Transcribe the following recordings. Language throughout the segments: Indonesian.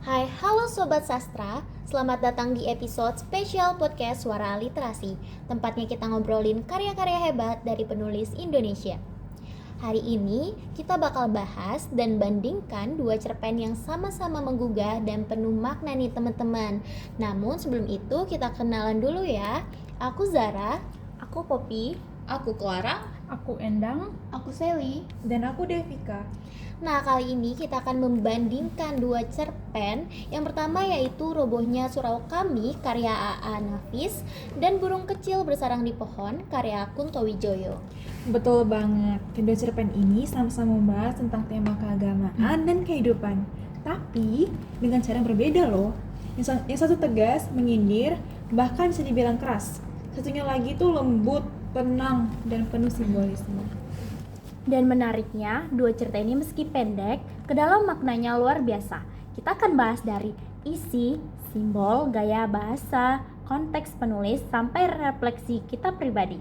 Hai, halo Sobat Sastra. Selamat datang di episode spesial podcast Suara Literasi. Tempatnya kita ngobrolin karya-karya hebat dari penulis Indonesia. Hari ini kita bakal bahas dan bandingkan dua cerpen yang sama-sama menggugah dan penuh makna nih teman-teman. Namun sebelum itu kita kenalan dulu ya. Aku Zara. Aku Poppy. Aku Clara. Aku Endang. Aku Sally. Dan aku Devika. Nah, kali ini kita akan membandingkan dua cerpen. Yang pertama yaitu Robohnya Surau Kami karya A.A. Nafis dan Burung Kecil Bersarang di Pohon karya Kunto Wijoyo. Betul banget. Kedua cerpen ini sama-sama membahas tentang tema keagamaan dan kehidupan. Tapi dengan cara yang berbeda loh. Yang satu tegas, menyindir, bahkan bisa dibilang keras. Satunya lagi tuh lembut, tenang, dan penuh simbolisme. Dan menariknya, dua cerita ini meski pendek, ke dalam maknanya luar biasa. Kita akan bahas dari isi, simbol, gaya bahasa, konteks penulis, sampai refleksi kita pribadi.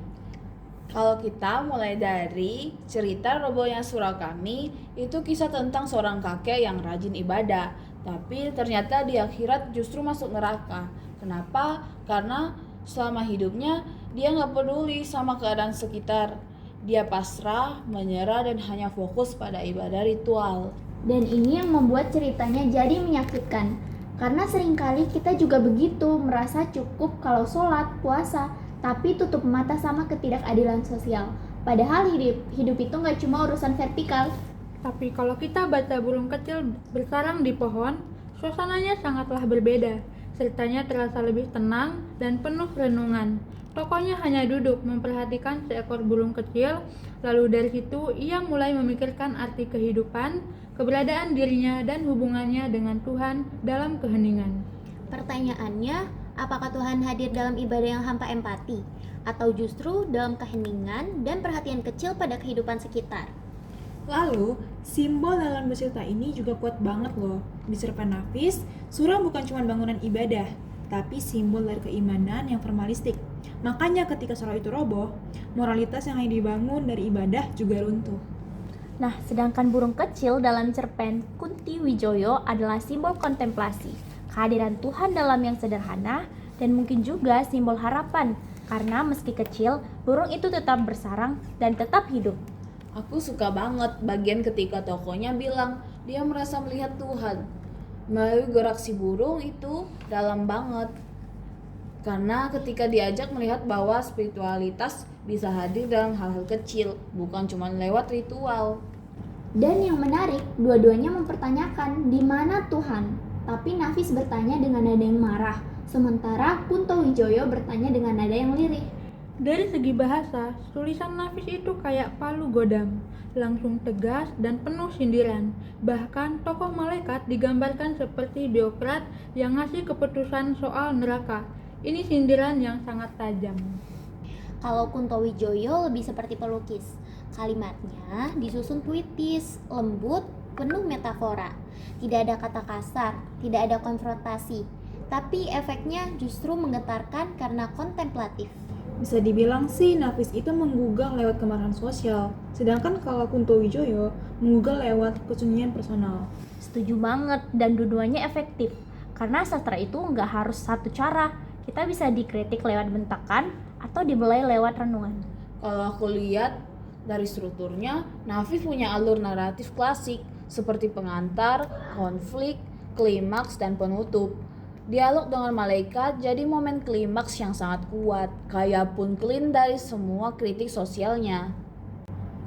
Kalau kita mulai dari cerita Robohnya Surau Kami, itu kisah tentang seorang kakek yang rajin ibadah, tapi ternyata di akhirat justru masuk neraka. Kenapa? Karena selama hidupnya dia nggak peduli sama keadaan sekitar. Dia pasrah, menyerah, dan hanya fokus pada ibadah ritual. Dan ini yang membuat ceritanya jadi menyakitkan. Karena seringkali kita juga begitu, merasa cukup kalau sholat, puasa, tapi tutup mata sama ketidakadilan sosial. Padahal hidup itu nggak cuma urusan vertikal. Tapi kalau kita baca Burung Kecil Bersarang di Pohon, suasananya sangatlah berbeda. Ceritanya terasa lebih tenang dan penuh renungan. Tokohnya hanya duduk memperhatikan seekor burung kecil, lalu dari situ ia mulai memikirkan arti kehidupan, keberadaan dirinya, dan hubungannya dengan Tuhan dalam keheningan. Pertanyaannya, apakah Tuhan hadir dalam ibadah yang hampa empati? Atau justru dalam keheningan dan perhatian kecil pada kehidupan sekitar? Lalu, simbol dalam bercerita ini juga kuat banget loh. Di cerpen Nafis, surau bukan cuma bangunan ibadah, tapi simbol dari keimanan yang formalistik. Makanya ketika surau itu roboh, moralitas yang hanya dibangun dari ibadah juga runtuh. Nah, sedangkan burung kecil dalam cerpen Kunto Wijoyo adalah simbol kontemplasi, kehadiran Tuhan dalam yang sederhana, dan mungkin juga simbol harapan, karena meski kecil, burung itu tetap bersarang dan tetap hidup. Aku suka banget bagian ketika tokohnya bilang dia merasa melihat Tuhan. Melalui gerak si burung itu dalam banget. Karena ketika diajak melihat bahwa spiritualitas bisa hadir dalam hal-hal kecil, bukan cuma lewat ritual. Dan yang menarik, dua-duanya mempertanyakan di mana Tuhan. Tapi Nafis bertanya dengan nada yang marah, sementara Kunto Wijoyo bertanya dengan nada yang lirih. Dari segi bahasa, tulisan Nafis itu kayak palu godam, langsung tegas dan penuh sindiran. Bahkan tokoh malaikat digambarkan seperti birokrat yang ngasih keputusan soal neraka. Ini sindiran yang sangat tajam. Kalau Kunto Wijoyo lebih seperti pelukis. Kalimatnya disusun puitis, lembut, penuh metafora. Tidak ada kata kasar, tidak ada konfrontasi. Tapi efeknya justru menggetarkan karena kontemplatif. Bisa dibilang sih Nafis itu menggugah lewat kemarahan sosial, sedangkan kalau Kunto Wijoyo menggugah lewat kesunyian personal. Setuju banget, dan dua-duanya efektif. Karena sastra itu nggak harus satu cara. Kita bisa dikritik lewat bentakan atau dibelai lewat renungan. Kalau aku lihat dari strukturnya, Nafis punya alur naratif klasik seperti pengantar, konflik, klimaks, dan penutup. Dialog dengan malaikat jadi momen klimaks yang sangat kuat, kayak pun clean dari semua kritik sosialnya.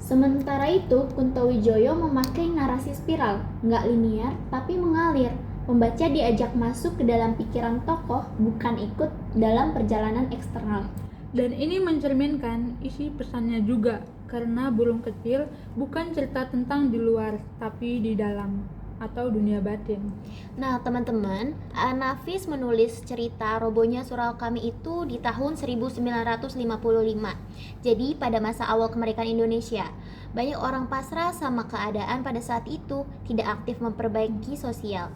Sementara itu, Kunto Wijoyo memakai narasi spiral, nggak linear tapi mengalir. Pembaca diajak masuk ke dalam pikiran tokoh, bukan ikut dalam perjalanan eksternal. Dan ini mencerminkan isi pesannya juga, karena Burung Kecil bukan cerita tentang di luar, tapi di dalam atau dunia batin. Nah teman-teman, A.A. Nafis menulis cerita Robohnya Surau Kami itu di tahun 1955. Jadi pada masa awal kemerdekaan Indonesia. Banyak orang pasrah sama keadaan pada saat itu, tidak aktif memperbaiki sosial.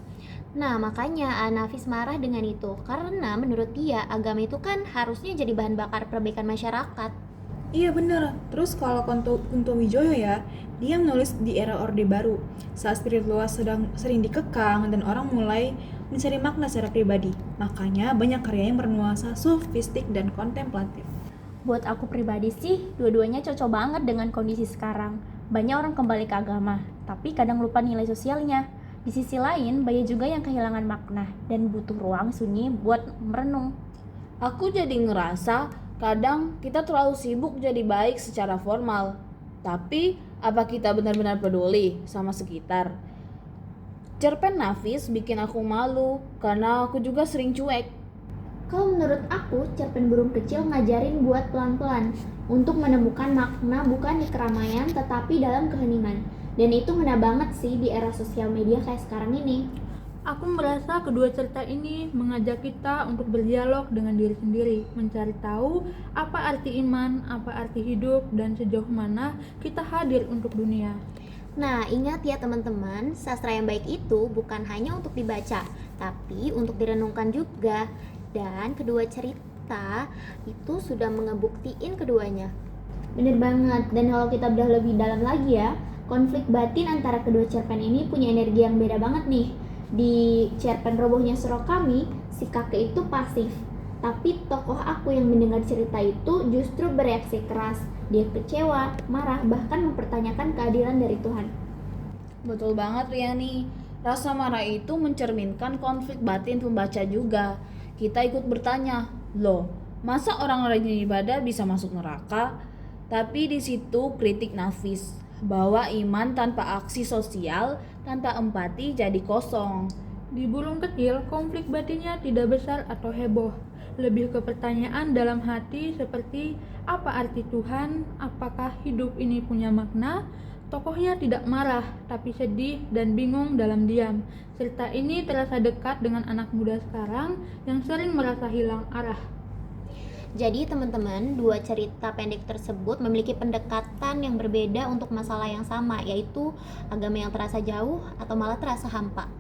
Nah makanya A.A. Nafis marah dengan itu, karena menurut dia agama itu kan harusnya jadi bahan bakar perbaikan masyarakat. Iya bener. Terus kalau Kunto Wijoyo ya, dia menulis di era Orde Baru, saat spiritual sedang sering dikekang dan orang mulai mencari makna secara pribadi. Makanya banyak karya yang bernuansa sofistik dan kontemplatif. Buat aku pribadi sih, dua-duanya cocok banget dengan kondisi sekarang. Banyak orang kembali ke agama, tapi kadang lupa nilai sosialnya. Di sisi lain, banyak juga yang kehilangan makna dan butuh ruang sunyi buat merenung. Aku jadi ngerasa kadang kita terlalu sibuk jadi baik secara formal. Tapi apa kita benar-benar peduli sama sekitar? Cerpen Nafis bikin aku malu karena aku juga sering cuek. Kalau menurut aku, cerpen burung kecil ngajarin buat pelan-pelan untuk menemukan makna bukan di keramaian tetapi dalam keheningan. Dan itu ngena banget sih di era sosial media kayak sekarang ini. Aku merasa kedua cerita ini mengajak kita untuk berdialog dengan diri sendiri, mencari tahu apa arti iman, apa arti hidup, dan sejauh mana kita hadir untuk dunia. Nah, ingat ya teman-teman, sastra yang baik itu bukan hanya untuk dibaca, tapi untuk direnungkan juga. Dan kedua cerita itu sudah ngebuktiin keduanya. Bener banget, dan kalau kita udah lebih dalam lagi ya, konflik batin antara kedua cerpen ini punya energi yang beda banget nih. Di cerpen Robohnya Surau Kami, si kakek itu pasif, tapi tokoh aku yang mendengar cerita itu justru bereaksi keras. Dia kecewa, marah, bahkan mempertanyakan keadilan dari Tuhan. Betul banget Riani. Rasa marah itu mencerminkan konflik batin pembaca juga. Kita ikut bertanya, loh, masa orang rajin ibadah bisa masuk neraka? Tapi di situ kritik Nafis bahwa iman tanpa aksi sosial, tanpa empati jadi kosong. Di Burung Kecil, konflik batinnya tidak besar atau heboh, lebih ke pertanyaan dalam hati seperti apa arti Tuhan, apakah hidup ini punya makna. Tokohnya tidak marah, tapi sedih dan bingung dalam diam. Cerita ini terasa dekat dengan anak muda sekarang yang sering merasa hilang arah. Jadi teman-teman, dua cerita pendek tersebut memiliki pendekatan yang berbeda untuk masalah yang sama, yaitu agama yang terasa jauh atau malah terasa hampa.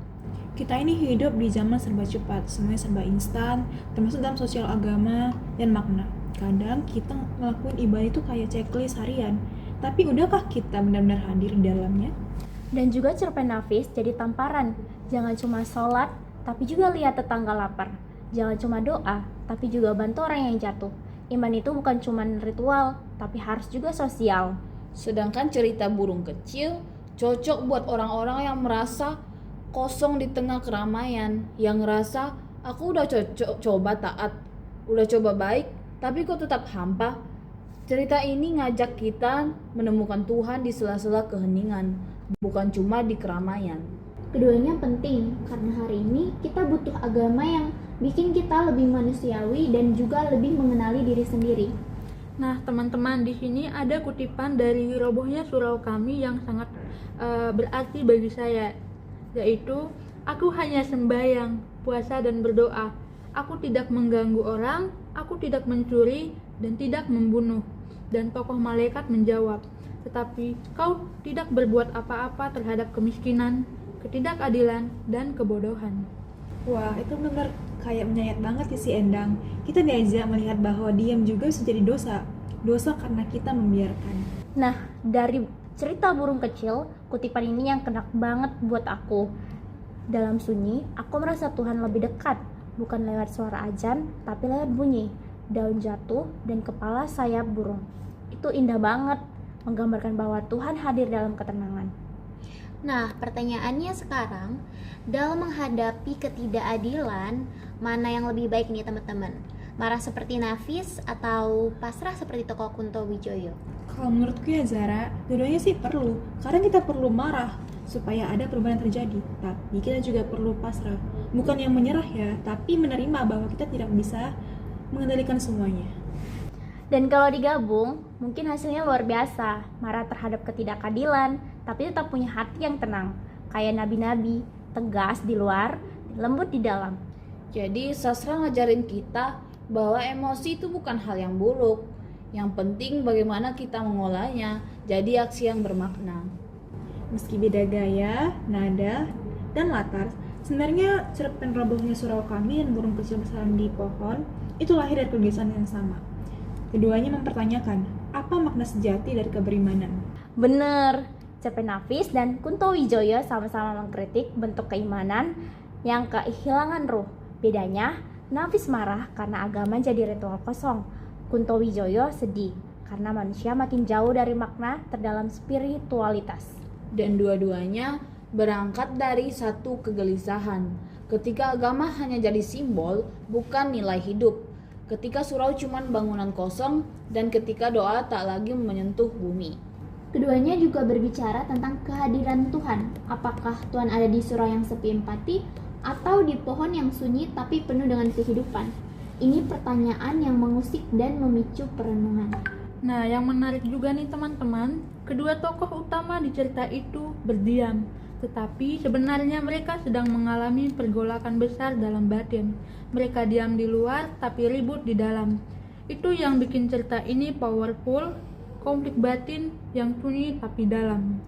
Kita ini hidup di zaman serba cepat, semuanya serba instan, termasuk dalam sosial agama dan makna. Kadang kita ngelakuin ibadah itu kayak checklist harian, tapi udahkah kita benar-benar hadir di dalamnya? Dan juga cerpen Nafis jadi tamparan. Jangan cuma sholat, tapi juga lihat tetangga lapar. Jangan cuma doa, tapi juga bantu orang yang jatuh. Iman itu bukan cuma ritual, tapi harus juga sosial. Sedangkan cerita Burung Kecil cocok buat orang-orang yang merasa kosong di tengah keramaian, yang ngerasa aku udah coba taat, udah coba baik, tapi kok tetap hampa. Cerita ini ngajak kita menemukan Tuhan di sela-sela keheningan, bukan cuma di keramaian. Keduanya penting karena hari ini kita butuh agama yang bikin kita lebih manusiawi dan juga lebih mengenali diri sendiri. Nah, teman-teman, di sini ada kutipan dari Robohnya Surau Kami yang sangat berarti bagi saya, yaitu aku hanya sembahyang, puasa dan berdoa. Aku tidak mengganggu orang, aku tidak mencuri dan tidak membunuh. Dan tokoh malaikat menjawab, tetapi kau tidak berbuat apa-apa terhadap kemiskinan, ketidakadilan dan kebodohan. Wah, itu benar kayak menyayat banget ya si Endang. Kita diajak melihat bahwa diam juga bisa jadi dosa. Dosa karena kita membiarkan. Nah, dari cerita Burung Kecil, kutipan ini yang kena banget buat aku. Dalam sunyi, aku merasa Tuhan lebih dekat, bukan lewat suara azan, tapi lewat bunyi daun jatuh dan kepala sayap burung. Itu indah banget, menggambarkan bahwa Tuhan hadir dalam ketenangan. Nah, pertanyaannya sekarang, dalam menghadapi ketidakadilan, mana yang lebih baik nih teman-teman? Marah seperti Nafis atau pasrah seperti tokoh Kunto Wijoyo? Kalau menurutku ya Zara, dua-duanya sih perlu. Karena kita perlu marah supaya ada perubahan terjadi. Tapi kita juga perlu pasrah. Bukan yang menyerah ya, tapi menerima bahwa kita tidak bisa mengendalikan semuanya. Dan kalau digabung, mungkin hasilnya luar biasa. Marah terhadap ketidakadilan, tapi tetap punya hati yang tenang. Kayak nabi-nabi, tegas di luar, lembut di dalam. Jadi sastra ngajarin kita bahwa emosi itu bukan hal yang buruk. Yang penting bagaimana kita mengolahnya, jadi aksi yang bermakna. Meski beda gaya, nada, dan latar, sebenarnya cerpen Robohnya Surau Kami dan Burung Kecil Bersarang di Pohon itu lahir dari kegelisahan yang sama. Keduanya mempertanyakan, apa makna sejati dari keberimanan. Bener, Cerpen Nafis dan Kunto Wijoyo sama-sama mengkritik bentuk keimanan yang kehilangan ruh. Bedanya, Nafis marah karena agama jadi ritual kosong. Kunto Wijoyo sedih karena manusia makin jauh dari makna terdalam spiritualitas. Dan dua-duanya berangkat dari satu kegelisahan. Ketika agama hanya jadi simbol, bukan nilai hidup. Ketika surau cuman bangunan kosong, dan ketika doa tak lagi menyentuh bumi. Keduanya juga berbicara tentang kehadiran Tuhan. Apakah Tuhan ada di surau yang sepi empati atau di pohon yang sunyi tapi penuh dengan kehidupan? Ini pertanyaan yang mengusik dan memicu perenungan. Nah, yang menarik juga nih teman-teman, kedua tokoh utama di cerita itu berdiam, tetapi sebenarnya mereka sedang mengalami pergolakan besar dalam batin. Mereka diam di luar tapi ribut di dalam. Itu yang bikin cerita ini powerful, konflik batin yang sunyi tapi dalam.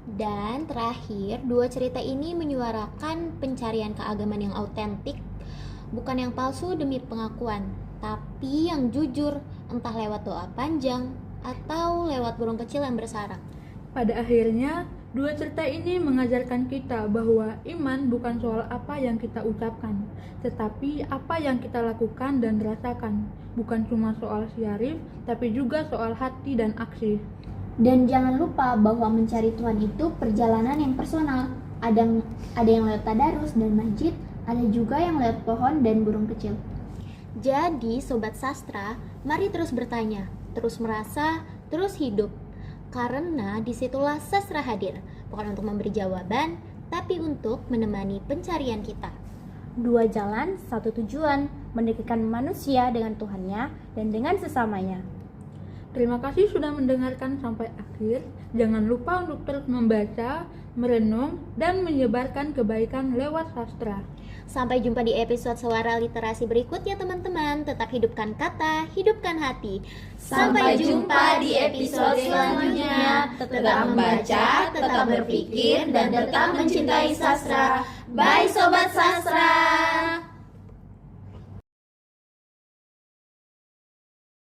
Dan terakhir, dua cerita ini menyuarakan pencarian keagamaan yang autentik, bukan yang palsu demi pengakuan, tapi yang jujur, entah lewat doa panjang atau lewat burung kecil yang bersarang. Pada akhirnya, dua cerita ini mengajarkan kita bahwa iman bukan soal apa yang kita ucapkan, tetapi apa yang kita lakukan dan rasakan. Bukan cuma soal syarif, tapi juga soal hati dan aksi. Dan jangan lupa bahwa mencari Tuhan itu perjalanan yang personal. Ada yang lewat tadarus dan masjid, ada juga yang lewat pohon dan burung kecil. Jadi, Sobat Sastra, mari terus bertanya, terus merasa, terus hidup. Karena disitulah sastra hadir, bukan untuk memberi jawaban, tapi untuk menemani pencarian kita. Dua jalan, satu tujuan, mendekatkan manusia dengan Tuhannya dan dengan sesamanya. Terima kasih sudah mendengarkan sampai akhir. Jangan lupa untuk terus membaca, merenung, dan menyebarkan kebaikan lewat sastra. Sampai jumpa di episode Suara Literasi berikutnya teman-teman. Tetap hidupkan kata, hidupkan hati. Sampai jumpa di episode selanjutnya. Tetap membaca, tetap berpikir, dan tetap mencintai sastra. Bye Sobat Sastra.